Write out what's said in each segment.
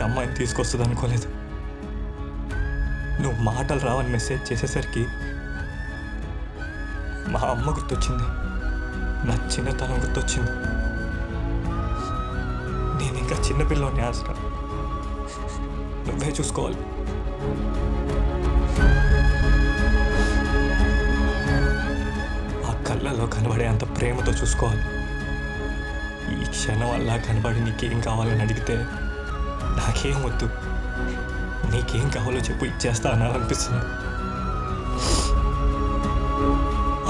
ఇలాంటి అమ్మాయిని తీసుకొస్తుంది అనుకోలేదు. నువ్వు మాటలు రావని మెసేజ్ చేసేసరికి మా అమ్మ గుర్తొచ్చింది, నా చిన్నతనం గుర్తొచ్చింది. నేను ఇంకా చిన్నపిల్లని ఆసరా, నువ్వే చూసుకోవాలి. ఆ కళ్ళలో కనబడే అంత ప్రేమతో చూసుకోవాలి. ఈ క్షణం అలా కనబడి నీకేం కావాలని అడిగితే నాకేం వద్దు, నీకేం కావాలో చెప్పు, ఇచ్చేస్తా అనాలనిపిస్తుంది.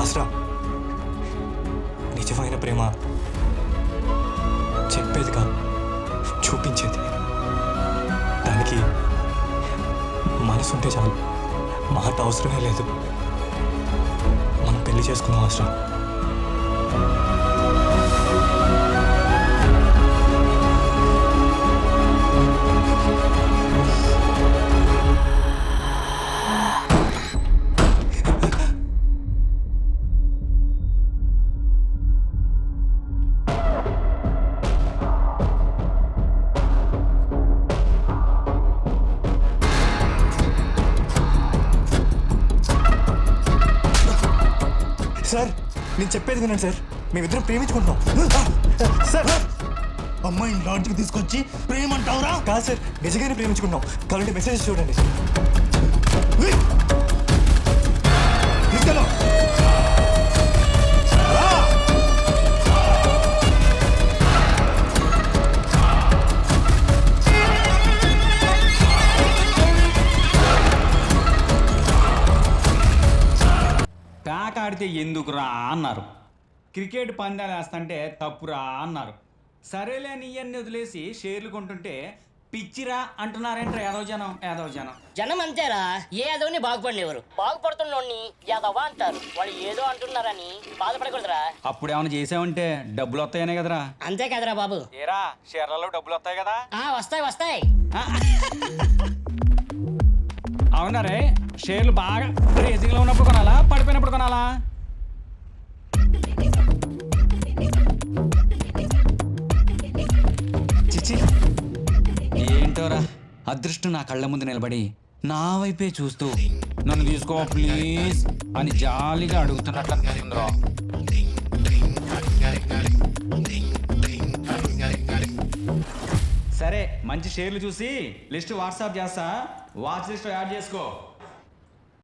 ఆసరా, నిజమైన ప్రేమ చెప్పేది కాదు, చూపించేది. దానికి మనసుంటే చాలు, మాట అవసరమే లేదు. మనం పెళ్లి చేసుకున్నాం ఆసరా. సార్, నేను చెప్పేది వినండి సార్, మేమిద్దరం ప్రేమించుకుంటున్నాం. సార్, అమ్మాయిని లాడ్జికి తీసుకొచ్చి ప్రేమ అంటావురా? కాదు సార్, నిజంగానే ప్రేమించుకుంటున్నాం. కావాలంటే మెసేజ్ చూడండి. తీసుకెళ్ళు. ప్యాక్ ఆడితే ఎందుకురా అన్నారు, క్రికెట్ పందాలు వేస్తుంటే తప్పురా అన్నారు. సరేలే అని ఇవన్నీ వదిలేసి షేర్లు కొంటుంటే పిచ్చిరా అంటున్నారేంట్రా ఏదో జనం. జనం అంతేరా, ఏ ఎదవని బాగుపడినెవరు, బాగుపడుతున్నోడిని యాదవ్వా అంటారు. వాళ్ళు ఏదో అంటున్నారని బాధపడకూడదురా. అప్పుడు ఏమైనా చేసావంటే డబ్బులు వస్తాయనే కదరా. అంతే కదరా బాబు. ఏరా, షేర్లలో డబ్బులు వస్తాయి కదా. వస్తాయి. అవునా రే, షేర్లు బాగా రేసింగ్లో ఉన్నప్పుడు కొనాలా, పడిపోయినప్పుడు కొనాలా? చిచి, ఏంటోరా, అదృష్టం నా కళ్ళ ముందు నిలబడి నా వైపే చూస్తూ నన్ను తీసుకో ప్లీజ్ అని జాలిగా అడుగుతున్నట్లు అనిపిస్తుందిరా. సరే, మంచి షేర్లు చూసి లిస్ట్ వాట్సాప్ చేస్తా, వాచ్ లిస్ట్ యాడ్ చేసుకో.